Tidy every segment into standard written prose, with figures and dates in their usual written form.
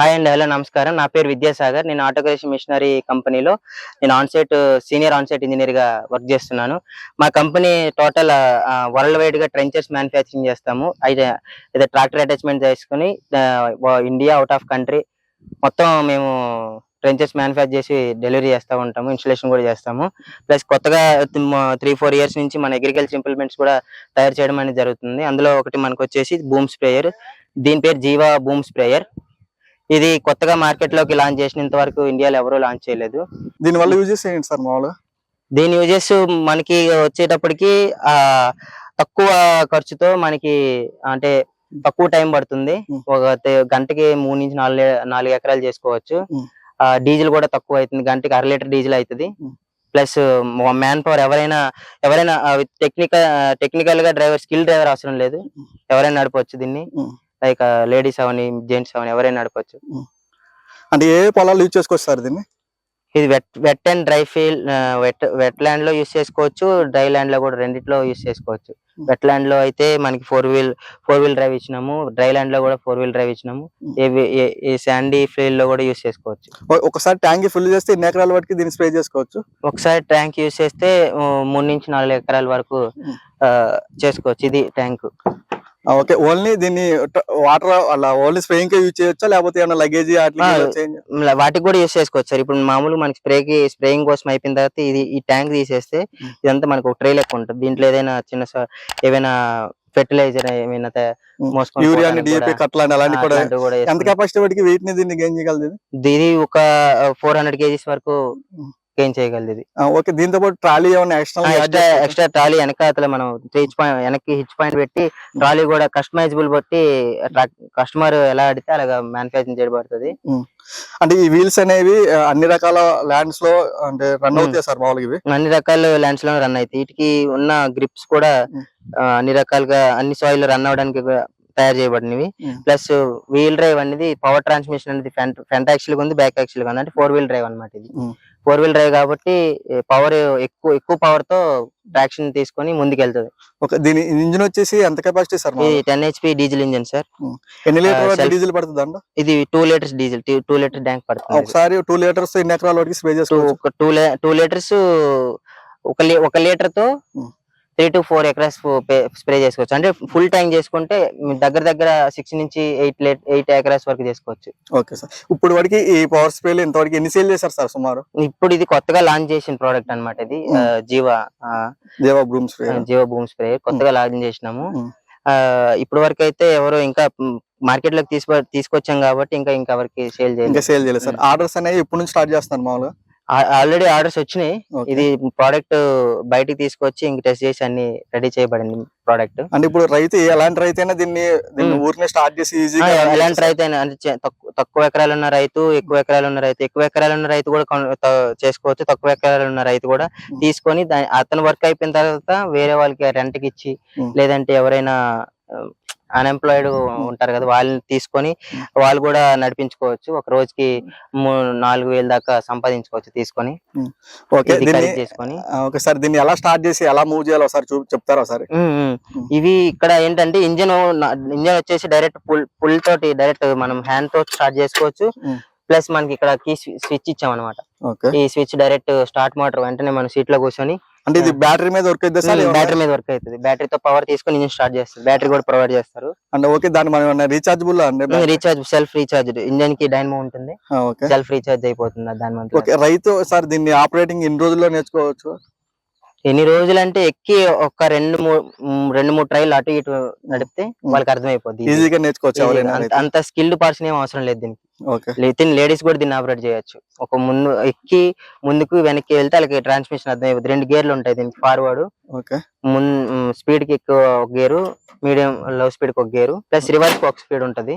Hi అండి. Hello నమస్కారం. నా పేరు విద్యాసాగర్. నేను ఆటోకేషన్ మిషనరీ కంపెనీలో సీనియర్ ఆన్‌సైట్ ఇంజినీర్‌గా వర్క్ చేస్తున్నాను. మా కంపెనీ టోటల్ వరల్డ్ వైడ్‌గా ట్రెంచెస్ మ్యానుఫ్యాక్చరింగ్ చేస్తాము. ఇది ట్రాక్టర్ అటాచ్‌మెంట్ చేసుకొని ఇండియా, ఔట్ ఆఫ్ కంట్రీ మొత్తం మేము ట్రెంచెస్ మ్యానుఫ్యాక్చర్ చేసి డెలివరీ చేస్తా ఉంటాము. ఇన్‌స్టాలేషన్ కూడా చేస్తాము. ప్లస్ కొత్తగా 3, 4 ఇయర్స్ నుంచి మన అగ్రికల్చర్ ఇంప్లిమెంట్స్ కూడా తయారు చేయడం అనేది జరుగుతుంది. అందులో ఒకటి మనకొచ్చేసి బూమ్ స్ప్రేయర్. దీని పేరు జీవా బూమ్ స్ప్రేయర్. ఇది కొత్తగా మార్కెట్‌లోకి లాంచ్ చేసినంత వరకు ఇండియాలో ఎవరు లాంచ్ చేయలేదు. దీనివల్ల యూజెస్ ఏంటి సార్ మామూలుగా? దీని యూజెస్ మనకి వచ్చేటప్పటికి తక్కువ ఖర్చుతో మనకి అంటే తక్కువ టైం పడుతుంది. ఒక గంటకి 3-4 ఎకరాలు చేసుకోవచ్చు. డీజిల్ కూడా తక్కువ అవుతుంది. గంటకి 1/2 లీటర్ డీజిల్ అవుతుంది. ప్లస్ మ్యాన్ పవర్ ఎవరైనా టెక్నికల్ గా స్కిల్ డ్రైవర్ అవసరం లేదు. ఎవరైనా నడపవచ్చు దీన్ని. లైక్ లేడీస్ అవని, జెంట్స్ అవని ఎవరైనా నడపవచ్చు. అంటే ఏ పొలాలు యూజ్ చేసుకోవచ్చు సార్ దీన్ని? ఇది wet and dry field, wet land లో యూజ్ చేసుకోవచ్చు, డ్రై ల్యాండ్ లో కూడా రెండిట్లో యూజ్ చేసుకోవచ్చు. వెట్ ల్యాండ్ లో అయితే మనకి ఫోర్ వీల్ డ్రైవ్ ఇచ్చినాము, డ్రై ల్యాండ్ లో కూడా 4 వీల్ డ్రైవ్ ఇచ్చినాము. ఈ శాండీ ఫీల్డ్ లో కూడా యూజ్ చేసుకోవచ్చు. ఒకసారి ట్యాంక్ ఫుల్ చేస్తే ఎన్ని ఎకరాల వరకు దీన్ని స్ప్రే చేసుకోవచ్చు? ఒకసారి ట్యాంక్ యూజ్ చేస్తే 3-4 ఎకరాల వరకు చేసుకోవచ్చు. ఇది ట్యాంక్. ఓకే, ఓన్లీ దీన్ని వాటర్ అలా ఓన్లీ స్ప్రేయింగ్ యూజ్ చేయొచ్చా, లేకపోతే ఏమైనా లగేజ్ వాటికి కూడా యూజ్ చేసుకోవచ్చు సార్. ఇప్పుడు మామూలుగా మనకి స్ప్రేయింగ్ కోసం అయిపోయిన తర్వాత ఈ ట్యాంక్ తీసేస్తే ఇదంతా మనకు ఒక ట్రే లెక్క ఉంటుంది. దీంట్లో ఏదైనా ఏమైనా ఫెర్టిలైజర్ ఏమైనా యూరియా, డిఏపి కట్లాంటి అలాంటి కూడా. ఎంత కెపాసిటీ వాటికి వెయిట్ ని దీన్ని గెయిన్ చేయగలదు? ఇది ఒక 400 kgs వరకు గెయిన్ చేయగలదు ఇది. ఓకే, దీంతో పాటు ట్రాలీ ఏమైనా ఎక్స్ట్రా ట్రాలీ వెనకాల మనం వెనక్కి హిచ్ పాయింట్ పెట్టి ట్రాలీ కూడా కస్టమైజబుల్ బట్టి కస్టమర్ ఎలా అడితే అలాగా మ్యానుఫ్యాక్చరింగ్ చేయబడుతుంది. అంటే ఈ వీల్స్ అనేవి అన్ని రకాల ల్యాండ్స్ లో అంటే రన్ అవుతాయి సార్ మామూలుగా? ఇవి అన్ని రకాల ల్యాండ్స్ లో రన్ అవుతాయి. వీటికి ఉన్న గ్రిప్స్ కూడా అన్ని రకాలుగా అన్ని సాయిల్ రన్ అవడానికి తయారు చేయబడినవి. ప్లస్ వీల్ డ్రైవ్ అనేది పవర్ ట్రాన్స్మిషన్ అనేది ఫ్రంట్ యాక్సిల్ గా ఉంది, బ్యాక్ యాక్సిల్ గా ఉంది. అంటే 4 వీల్ డ్రైవ్ అన్నమాట. ఇది 4 వీల్ డ్రైవ్ కాబట్టి పవర్ ఎక్కువ పవర్ తో ట్రాక్షన్ తీసుకొని ముందుకెళ్తుంది. దీని ఇంజిన్ వచ్చేసి ఎంత capacity sir? 10 HP diesel engine sir. ఎన్ని లీటర్ డీజిల్ పడుతుంది అండి? ఇది 2 లీటర్స్ డీజిల్, 2 లీటర్ ట్యాంక్ పడుతుంది. ఒకసారి 2 లీటర్స్ ఎన్ని ఎకరాల వరకు స్ప్రే చేసుకోవచ్చు? 2 లీటర్స్ ఒక లీటర్ తో 3 to 4 ఎకరాస్ స్ప్రే చేసుకోవచ్చు. అంటే ఫుల్ ట్యాంక్ చేసుకుంటే దగ్గర 6 నుంచి 8 ఎకరాస్ వరకు చేసుకోవచ్చు. ఓకే సార్, ఇప్పుడు వరకు ఈ పవర్ స్ప్రేలు ఇంతవరకు ఎన్ని సేల్ చేశారు సార్ సుమారు? ఇప్పుడు ఇది కొత్తగా లాంచ్ చేసిన ప్రోడక్ట్ అన్నమాట. ఇది జీవా బూమ్ స్ప్రే కొత్తగా లాంచ్ చేసినాము. ఇప్పుడు వరకు అయితే ఎవరు ఇంకా మార్కెట్ లోకి తీసుకొచ్చాం కాబట్టి ఇంకా ఎవరికి సేల్ చేయలేదు సార్. ఆర్డర్స్ అనేవి ఎప్పుడు నుంచి స్టార్ట్ చేస్తున్నారు మామూలుగా? ఆల్రెడీ ఆర్డర్స్ వచ్చినాయి. ఇది ప్రోడక్ట్ బయటికి తీసుకొచ్చి ఇంక టెస్ట్ చేసి అన్ని రెడీ చేయబడింది ప్రోడక్ట్. అంటే ఇప్పుడు రైతు ఎలాంటి రైతు అయినా దీన్ని ఊరినే స్టార్ట్ చేసి ఈజీగా ఎలాంటి రైతు అయినా, అంటే తక్కువ ఎకరాలు ఉన్న రైతు, ఎక్కువ ఎకరాలు ఉన్న రైతు కూడా చేసుకోవచ్చు. తక్కువ ఎకరాలు ఉన్న రైతు కూడా తీసుకొని అతను వర్క్ అయిపోయిన తర్వాత వేరే వాళ్ళకి రెంట్ కి ఇచ్చి, లేదంటే ఎవరైనా అన్ఎంప్లాయిడ్ ఉంటారు కదా, వాళ్ళని తీసుకొని వాళ్ళు కూడా నడిపించుకోవచ్చు. ఒక రోజుకి 4,000 దాకా సంపాదించుకోవచ్చు తీసుకొని. ఒకసారి దీన్ని ఎలా స్టార్ట్ చేసి ఎలా మూవ్ చేయాలో ఒకసారి చెప్తారా సార్? ఇవి ఇక్కడ ఏంటంటే ఇంజన్ వచ్చేసి డైరెక్ట్ పుల్ తోటి డైరెక్ట్ మనం హ్యాండ్ తో స్టార్ట్ చేసుకోవచ్చు. ప్లస్ మనకి ఇక్కడ కీ స్విచ్ ఇచ్చాం అనమాట. ఈ స్విచ్ డైరెక్ట్ స్టార్ట్ మోటార్ వెంటనే మన సీట్ లో కూర్చొని, అంటే ఇది బ్యాటరీ మీద వర్క్ అవుతుంది సార్? బ్యాటరీ మీద వర్క్ అవుతుంది. బ్యాటరీతో పవర్ తీసుకొని ఇంజిన్ స్టార్ట్ చేస్తుంది. బ్యాటరీ కూడా ప్రొవైడ్ చేస్తారు. అంటే ఓకే, దాని మనం రీచార్జబుల్ సెల్ఫ్ రీచార్జ్ ఇంజిన్ కి డైనమో ఉంటుంది, సెల్ఫ్ రీచార్జ్ అయిపోతుంది దాని. ఓకే, రైతు సార్ దీన్ని ఆపరేటింగ్ ఎన్ని రోజుల్లో నేర్చుకోవచ్చు? ఎన్ని రోజులు అంటే ఎక్కి ఒక 2-3 ట్రైల్ అటు ఇటు నడిపితే వాళ్ళకి అర్థమైపోద్ది, ఈజీగా నేర్చుకోవచ్చు. అంత స్కిల్డ్ పర్సన్ ఏం అవసరం లేదు దీనికి. లేడీస్ కూడా దీన్ని ఆపరేట్ చేయొచ్చు. ఒక ఎక్కి ముందుకు వెనక్కి వెళ్తే వాళ్ళకి ట్రాన్స్మిషన్ అర్థమైపోతుంది. 2 గేర్లు ఉంటాయి దీనికి. ఫార్వర్డ్ స్పీడ్ కి ఎక్కువ ఒక గేరు, మీడియం లో స్పీడ్ కి ఒక గేరు, ప్లస్ రివర్స్ కి ఒక స్పీడ్ ఉంటది.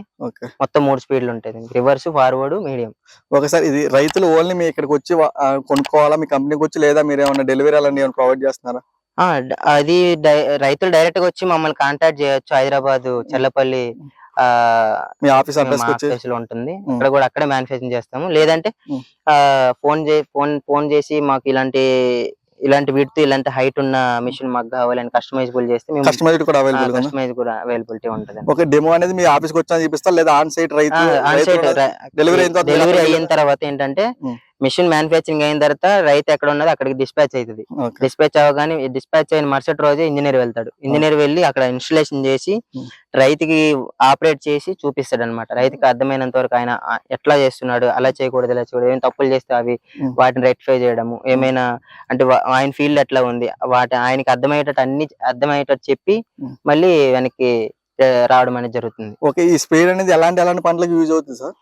మొత్తం 3 స్పీడ్లు ఉంటాయి దీనికి. Reverse, forward, medium. ఒకసారి ఇది రైతులు ఓన్లీ మీ ఇక్కడికి వచ్చి కొనుక్కోవాలా, మీ కంపెనీకి వచ్చి, లేదా మీరు ఏమైనా డెలివరీ అలాంటి ప్రొవైడ్ చేస్తున్నారా? అది రైతులు డైరెక్ట్ గా వచ్చి మమ్మల్ని కాంటాక్ట్ చేయొచ్చు. హైదరాబాద్ చెల్లపల్లి మీ ఆఫీస్ అడ్రస్ లో ఉంటుంది. అక్కడ కూడా అక్కడే మ్యానుఫ్యాక్చరింగ్ చేస్తాము. లేదంటే ఫోన్ చేసి మాకు ఇలాంటి ఇలాంటి విడ్త్ ఇలాంటి హైట్ ఉన్న మిషన్ మాకు కావాలని కస్టమైజబుల్ చేస్తే మేము కస్టమైజ్డ్ కూడా అవైలబుల్ గా కస్టమైజ్ కూడా అవైలబిలిటీ ఉంటుంది. ఒక డెమో అనేది మీ ఆఫీస్ కి వచ్చా చూపిస్తారు లేదా ఆన్ సైట్ రైతు డెలివరీ డెలివరీ అయిన తర్వాత ఏంటంటే మిషన్ మ్యానుఫ్యాక్చరింగ్ అయిన తర్వాత రైతు ఎక్కడ ఉన్నదో అక్కడికి డిస్పాచ్ అవుతుంది. డిస్పాచ్ అవగానే డిస్పాచ్ అయిన మరుసటి రోజే ఇంజనీర్ వెళ్తాడు. ఇంజనీర్ వెళ్ళి అక్కడ ఇన్స్టలేషన్ చేసి రైతుకి ఆపరేట్ చేసి చూపిస్తాడు అనమాట. రైతుకి అర్థమైనంత వరకు ఆయన ఎట్లా చేస్తున్నాడు, అలా చేయకూడదు ఇలా చేయకూడదు, ఏమైనా తప్పులు చేస్తే అవి వాటిని రెక్టిఫై చేయడము, ఏమైనా అంటే ఆయన ఫీల్డ్ ఎట్లా ఉంది ఆయనకి అర్థమయ్యేటట్టు చెప్పి మళ్ళీ వెనక్కి రావడం అనేది జరుగుతుంది. ఓకే, ఈ స్ప్రే అనేది ఎలాంటి పంటలకు యూజ్ అవుతుంది సార్?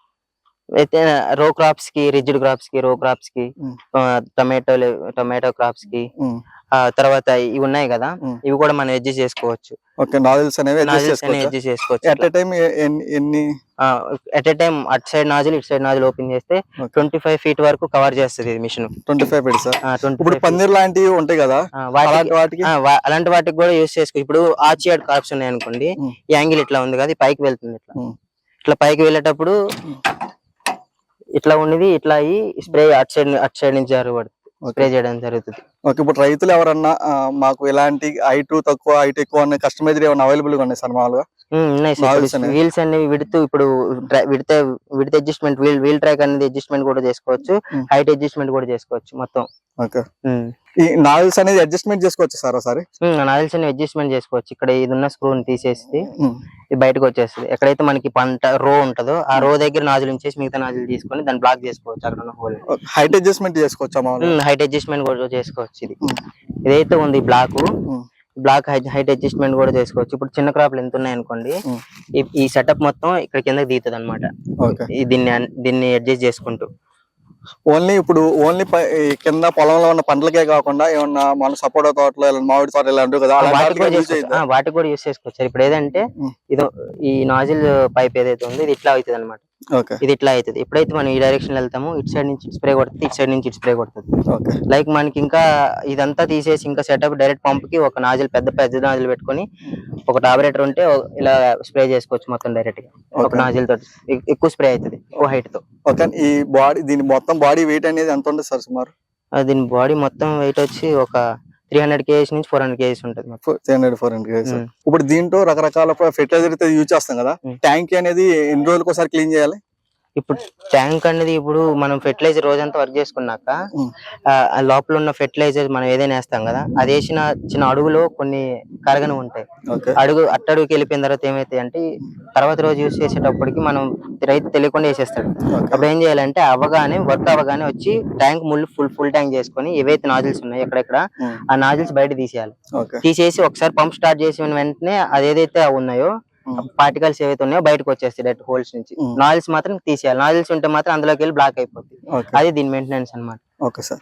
అయితే రో క్రాప్స్ కి, రిజిడ్ క్రాప్స్ కి, రో క్రాప్స్ కి, టొమాటో క్రాప్స్ కి, తర్వాత ఇవి ఉన్నాయి కదా ఇవి కూడా మనం అడ్జస్ట్ చేసుకోవచ్చు. ఓకే, నాజిల్స్ అనేవి అడ్జస్ట్ చేసుకోవచ్చు. ఎట్ ఎ టైం ఎన్ని ఎట్ ఎ టైం అటు సైడ్ నాజిల్ ఇటు సైడ్ నాజిల్ ఓపెన్ చేస్తే 25 feet వరకు కవర్ చేస్తుంది మిషన్. 25 feet sir. ఇప్పుడు పందిర్ లాంటివి ఉంటాయి కదా అలాంటి వాటికి కూడా యూజ్ చేసుకోవచ్చు. ఇప్పుడు ఆర్చియార్డ్ క్రాప్స్ ఉన్నాయి అనుకోండి, ఈ యాంగిల్ ఇట్లా ఉంది కదా, పైకి వెళ్తుంది, ఇట్లా పైకి వెళ్ళేటప్పుడు ఇట్లా ఉండేది ఇట్లా అయ్యి స్ప్రే అటు సైడ్ నుంచి స్ప్రే చేయడం జరుగుతుంది. ఓకే, ఇప్పుడు రైతులు ఎవరన్నా మాకు ఇలాంటి హైట్ తక్కువ హైట్ ఎక్కువ అనే కస్టమైజ్డ్ ఏమైనా అవైలబుల్ గా ఉన్నాయి సార్ మామూలుగా? ఉన్నాయి సార్. వీల్స్ అనేవి విడుతూ ఇప్పుడు విడత అడ్జస్ట్మెంట్, వీల్ ట్రాక్ అనేది అడ్జస్ట్మెంట్ కూడా చేసుకోవచ్చు, హైట్ అడ్జస్ట్మెంట్ కూడా చేసుకోవచ్చు మొత్తం. ఓకే, ఈ నాజిల్స్ అనేది అడ్జస్ట్మెంట్ చేసుకోవచ్చు సార్ ఒకసారి? నాజిల్స్ అనేవి అడ్జస్ట్మెంట్ చేసుకోవచ్చు. ఇక్కడ ఇది ఉన్న స్క్రూని తీసేసి ఇది బయటకు వచ్చేస్తుంది. ఎక్కడైతే మనకి పంట రో ఉంటుందో ఆ రో దగ్గర నాజిల్ ఉంచేసి మిగతా నాజిల్ తీసుకొని దాన్ని బ్లాక్ చేసుకోవచ్చు. అక్కడ ఉన్న హోల్ హైట్ అడ్జస్ట్మెంట్ చేసుకోవచ్చు. హైట్ అడ్జస్ట్మెంట్ కూడా చేసుకోవచ్చు. ఇదైతే ఉంది బ్లాక్ హైట్ అడ్జస్ట్మెంట్ కూడా చేసుకోవచ్చు. ఇప్పుడు చిన్న క్రాప్లు ఎంత ఉన్నాయి అనుకోండి, ఈ సెటప్ మొత్తం ఇక్కడ కిందకి దిగుతుంది అనమాట. దీన్ని అడ్జస్ట్ చేసుకుంటూ ఓన్లీ కింద పొలంలో ఉన్న పంటలకే కాకుండా ఏమన్నా మన సపోటా తోటలో మామిడి తోటలు ఇలా ఉంటాయి కదా, వాటికి కూడా యూస్ చేసుకోవచ్చు. ఇప్పుడు ఏదంటే ఇది ఈ నాజిల్ పైప్ ఏదైతే ఉందో ఇది ఇట్లా అవుతుంది అనమాట. ఇది ఇట్లా అవుతుంది. ఎప్పుడైతే మనం ఈ డైరెక్షన్ వెళ్తామో ఇటు సైడ్ నుంచి స్ప్రే కొడుతుంది, ఇటు సైడ్ నుంచి ఇటు స్ప్రే కొడుతుంది. లైక్ మనకి ఇంకా ఇదంతా తీసేసి ఇంకా సెటప్ డైరెక్ట్ పంప్ కి ఒక నాజిల్ పెద్ద నాజిల్ పెట్టుకొని ఒక ఆపరేటర్ ఉంటే ఇలా స్ప్రే చేసుకోవచ్చు మొత్తం డైరెక్ట్ గా. ఒక నాజిల్ తోటి ఎక్కువ స్ప్రే అవుతుంది ఎక్కువ హైట్ తో. దీని మొత్తం బాడీ వెయిట్ అనేది ఎంత ఉంటుంది సార్ సుమారు? దీని బాడీ మొత్తం వెయిట్ వచ్చి ఒక 300 kgs నుంచి 400 kgs ఉంటుంది. 300-400 kgs. ఇప్పుడు దీంట్లో రకరకాల ఫెర్టిలైజర్ అయితే యూజ్ చేస్తాం కదా, ట్యాంక్ అనేది ఎన్ని రోజులకు ఒకసారి క్లీన్ చేయాలి? ఇప్పుడు ట్యాంక్ అనేది ఇప్పుడు మనం ఫెర్టిలైజర్ రోజంతా వర్క్ చేసుకున్నాక లోపల ఉన్న ఫెర్టిలైజర్ మనం ఏదైనా వేస్తాం కదా, అది వేసిన చిన్న అడుగులో కొన్ని కరగని ఉంటాయి. అట్టడుగుకి వెళ్ళిపోయిన తర్వాత ఏమైతాయి అంటే తర్వాత రోజు యూజ్ చేసేటప్పటికి మనం రైతు తెలియకుండా వేసేస్తాడు. అప్పుడు ఏం చేయాలంటే వర్క్ అవ్వగానే వచ్చి ట్యాంక్ ఫుల్ ట్యాంక్ చేసుకొని ఏవైతే నాజిల్స్ ఉన్నాయో ఎక్కడెక్కడ ఆ నాజిల్స్ బయట తీసేయాలి. తీసేసి ఒకసారి పంప్ స్టార్ట్ చేసిన వెంటనే అది ఏదైతే ఉన్నాయో పార్టికల్స్ ఏవైతే ఉన్నాయో బయటకు వచ్చేస్తాయి డైరెక్ట్ హోల్స్ నుంచి. నాజిల్స్ మాత్రం తీసేయాలి. నాజిల్స్ ఉంటే మాత్రం అందులోకి వెళ్ళి బ్లాక్ అయిపోతుంది. అది దీని మెయింటెనెన్స్ అన్నమాట. ఓకే సార్,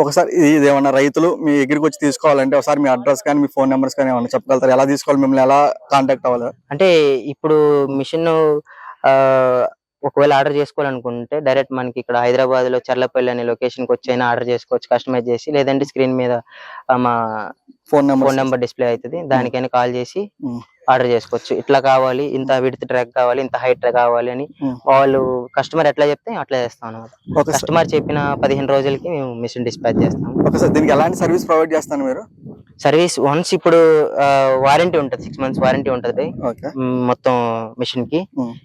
ఒకసారి ఇది ఏమన్నా రైతులు మీ దగ్గరికి వచ్చి తీసుకోవాలంటే ఒకసారి మీ అడ్రస్ కానీ మీ ఫోన్ నెంబర్స్ కానీ ఏమన్నా చెప్పగలుగుతారు? ఎలా తీసుకోవాలి, మిమ్మల్ని ఎలా కాంటాక్ట్ అవ్వాలి? అంటే ఇప్పుడు మిషన్ ఒకవేళ ఆర్డర్ చేసుకోవాలనుకుంటే డైరెక్ట్ మనకి ఇక్కడ హైదరాబాద్ లో చర్లపల్లి అనే లొకేషన్ కి వచ్చి అయినా ఆర్డర్ చేసుకోవచ్చు కస్టమైజ్ చేసి, లేదంటే స్క్రీన్ మీద మా ఫోన్ నెంబర్ డిస్ప్లే అవుతుంది, దానికైనా కాల్ చేసి ఆర్డర్ చేసుకోవచ్చు. ఇట్లా కావాలి, ఇంత విడ్త్ ట్రాక్ కావాలి, ఇంత హైట్ ట్రాక్ కావాలి అని వాళ్ళు కస్టమర్ ఎట్లా చెప్తే అట్లా చేస్తాం అన్నమాట. కస్టమర్ చెప్పిన 15 రోజులకి మేము మిషన్ డిస్పాచ్ చేస్తాం. దీనికి ఎలాంటి సర్వీస్ ప్రొవైడ్ చేస్తాను మీరు? సర్వీస్ వన్స్ ఇప్పుడు వారంటీ ఉంటుంది, 6 months వారంటీ ఉంటుంది మొత్తం మిషన్ కి.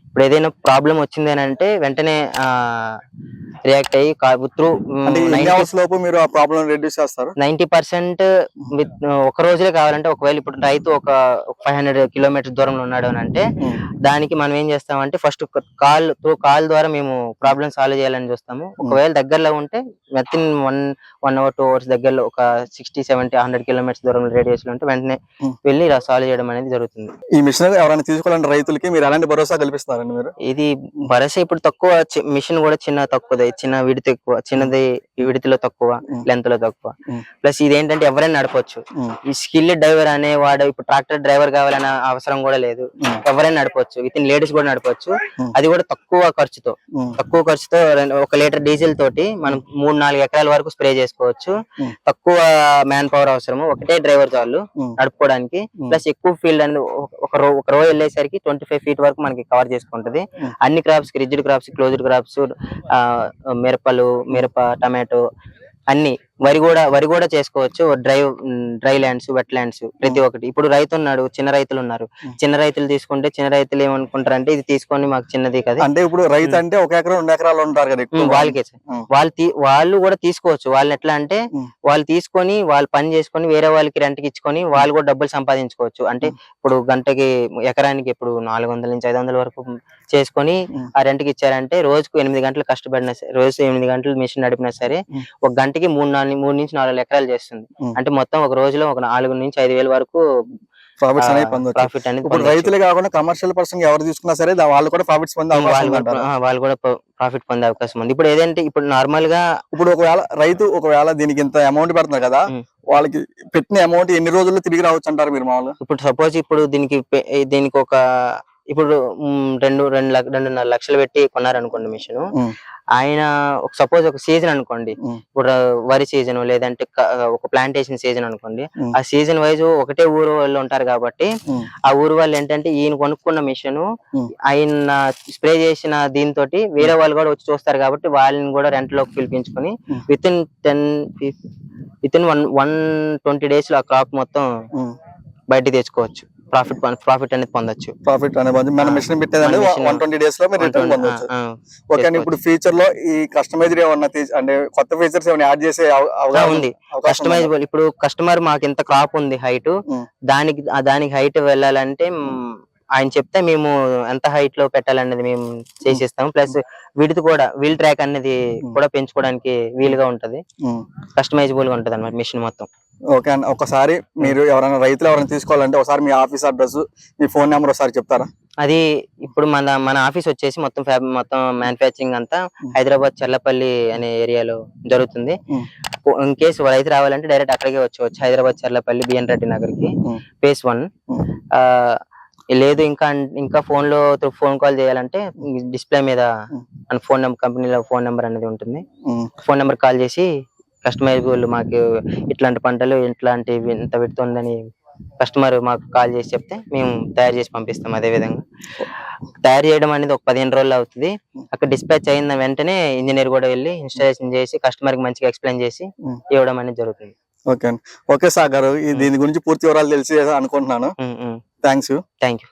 ఇప్పుడు ఏదైనా ప్రాబ్లం వచ్చింది అని అంటే వెంటనే రియాక్ట్ అయ్యి త్రూ 90% ఒక రోజులే కావాలంటే, ఒకవేళ ఇప్పుడు రైతు ఒక 500 kilometers దూరంలో ఉన్నాడు అని అంటే దానికి మనం ఏం చేస్తామంటే ఫస్ట్ కాల్ ద్వారా మేము ప్రాబ్లమ్ సాల్వ్ చేయాలని చూస్తాము. ఒకవేళ దగ్గరలో ఉంటే విత్ ఇన్ 1 hour 2 hours దగ్గరలో ఒక 60, 70, 100 kilometers దూరంలో రేడియస్ లో ఉంటే వెంటనే వెళ్ళి సాల్వ్ చేయడం అనేది జరుగుతుంది. ఈ మిషన్ ఎవరైనా తీసుకోవాలంటే రైతులకి మీరు ఎలాంటి భరోసా కల్పిస్తారండి మీరు? ఇది భరోసా ఇప్పుడు తక్కువ, మిషన్ కూడా తక్కువది, చిన్న విడత ఎక్కువ, చిన్నది విడతలో తక్కువ, లెంత్ లో తక్కువ. ప్లస్ ఇది ఏంటంటే ఎవరైనా నడపవచ్చు. ఈ స్కిల్ డ్రైవర్ అనేవాడు ఇప్పుడు ట్రాక్టర్ డ్రైవర్ కావాలనే అవసరం కూడా లేదు, ఎవరైనా నడపవచ్చు. విత్ ఇన్ లేడీస్ కూడా నడపవచ్చు. అది కూడా తక్కువ ఖర్చుతో 1 లీటర్ డీజిల్ తోటి మనం 3-4 ఎకరాల వరకు స్ప్రే చేసుకోవచ్చు. తక్కువ మ్యాన్ పవర్ అవసరము, ఒకటే డ్రైవర్ చాలు నడుపుకోవడానికి. ప్లస్ ఎక్కువ ఫీల్డ్ అనేది ఒక రో వెళ్ళేసరికి 25 feet వరకు మనకి కవర్ చేసుకుంటది. అన్ని క్రాప్స్ కి, రిజిడ్ క్రాప్స్, క్లోజ్డ్ క్రాప్స్, మిరప, టమాటో అన్ని వరి కూడా చేసుకోవచ్చు. డ్రై ల్యాండ్స్, వెట్ ల్యాండ్స్ ప్రతి ఒక్కటి. ఇప్పుడు రైతు ఉన్నాడు, చిన్న రైతులు ఉన్నారు. చిన్న రైతులు తీసుకుంటే చిన్న రైతులు ఏమనుకుంటారంటే ఇది తీసుకొని మాకు చిన్నది కదా. అంటే ఇప్పుడు రైతు అంటే 1 ఎకరం 2 ఎకరాలు ఉంటారు కదా ఎక్కువ. వాళ్ళకే వాళ్ళు కూడా తీసుకోవచ్చు. వాళ్ళు ఎట్లా అంటే వాళ్ళు తీసుకొని వాళ్ళు పని చేసుకొని వేరే వాళ్ళకి రెంట్కి ఇచ్చుకొని వాళ్ళు కూడా డబ్బులు సంపాదించుకోవచ్చు. అంటే ఇప్పుడు గంటకి ఎకరానికి ఇప్పుడు 400 నుంచి 500 వరకు చేసుకొని ఆ రెంట్కి ఇచ్చారంటే రోజుకు 8 గంటలు కష్టపడినా సరే, రోజు 8 గంటలు మిషన్ నడిపినా సరే ఒక గంటకి 3 నుంచి 4 ఎకరాలు చేస్తుంది. అంటే మొత్తం ఒక రోజులో ఒక 4 నుంచి 5 వేల వరకు ప్రాఫిట్స్ అనేది పొందొచ్చు. ప్రాఫిట్ అనేది ఇప్పుడు రైతులే కాకుండా కమర్షియల్ పర్సన్ ఎవరు తీసుకున్నా సరే వాళ్ళు కూడా ప్రాఫిట్స్ పొందే అవకాశం ఉందంటారా? వాళ్ళు కూడా ప్రాఫిట్ పొందే అవకాశం ఉంది. ఇప్పుడు ఏదంటే ఇప్పుడు నార్మల్ గా ఇప్పుడు ఒకవేళ దీనికి ఇంత అమౌంట్ పెడుతున్నారు కదా, వాళ్ళకి పెట్టిన అమౌంట్ ఎన్ని రోజుల్లో తిరిగి రావచ్చు అంటారు మీరు మామూలుగా? ఇప్పుడు సపోజ్ ఇప్పుడు దీనికి ఒక ఇప్పుడు 2.5 లక్షలు పెట్టి కొన్నారనుకోండి మిషన్. ఆయన సపోజ్ ఒక సీజన్ అనుకోండి, ఇప్పుడు వరి సీజన్ లేదంటే ఒక ప్లాంటేషన్ సీజన్ అనుకోండి. ఆ సీజన్ వైజ్ ఒకటే ఊరు వాళ్ళు ఉంటారు కాబట్టి ఆ ఊరు వాళ్ళు ఏంటంటే ఈయన కొనుక్కున్న మిషన్ ఆయన స్ప్రే చేసిన దీంతో వేరే వాళ్ళు కూడా వచ్చి చూస్తారు కాబట్టి వాళ్ళని కూడా రెంట్ లోకి పిలిపించుకొని విత్ ఇన్ 120 days లో ఆ క్రాప్ మొత్తం బయటికి తెచ్చుకోవచ్చు. ప్రాఫిట్ అనేది పొందొచ్చు. ప్రాఫిట్ అనేది మన మిషన్ పెట్టేదండి 120 days లో మీరు రిటర్న్ పొందొచ్చు. ఓకే అండి. ఇప్పుడు ఫ్యూచర్ లో ఈ కస్టమైజ్డ్ ఏమన్నా అంటే కొత్త ఫీచర్స్ ఏమైనా యాడ్ చేసే అవకాశం ఉంది. కస్టమైజబుల్ ఇప్పుడు కస్టమర్ మాకు ఇంత క్రాప్ ఉంది హైట్, దానికి హైట్ వెళ్ళాలంటే ఆయన చెప్తే మేము ఎంత హైట్ లో పెట్టాలనేది మేము చేసిస్తాము. ప్లస్ వీల్ ట్రాక్ అనేది కూడా పెంచుకోవడానికి వీలుగా ఉంటది. కస్టమైజబుల్ గా ఉంటది అన్నమాట మిషన్ మొత్తం. ఓకే అండి. ఒకసారి మీరు రైతులు ఎవరైనా తీసుకోవాలంటే ఒకసారి మీ ఆఫీస్ అడ్రస్, మీ ఫోన్ నెంబర్ ఒకసారి చెప్తారా? అది ఇప్పుడు మన ఆఫీస్ వచ్చేసి మొత్తం మ్యానుఫ్యాక్చరింగ్ అంతా హైదరాబాద్ చర్లపల్లి అనే ఏరియాలో జరుగుతుంది. ఇన్ కేసు రైతు రావాలంటే డైరెక్ట్ అక్కడికే వచ్చేవచ్చు. హైదరాబాద్ చర్లపల్లి బిఎన్ రెడ్డి నగర్ కి phase 1. లేదు ఇంకా ఫోన్ కాల్ చేయాలంటే డిస్ప్లే మీద ఫోన్ నెంబర్, కంపెనీలో ఫోన్ నెంబర్ అనేది ఉంటుంది. ఫోన్ నెంబర్ కాల్ చేసి కస్టమైజబుల్ మాకు ఇట్లాంటి పంటలు ఇట్లాంటివి ఇంత పెడుతుందని కస్టమర్ మాకు కాల్ చేసి చెప్తే మేము తయారు చేసి పంపిస్తాం. అదే విధంగా తయారు చేయడం అనేది ఒక 15 రోజులు అవుతుంది. అక్కడ డిస్పాచ్ అయిన వెంటనే ఇంజనీర్ కూడా వెళ్ళి ఇన్స్టాలేషన్ చేసి కస్టమర్ కి మంచిగా ఎక్స్ప్లెయిన్ చేసి ఇవ్వడం అనేది జరుగుతుంది. ఓకే అండి. ఓకే సాగర్, దీని గురించి పూర్తి వివరాలు తెలిసి అనుకుంటున్నాను. థ్యాంక్స్. Thank you.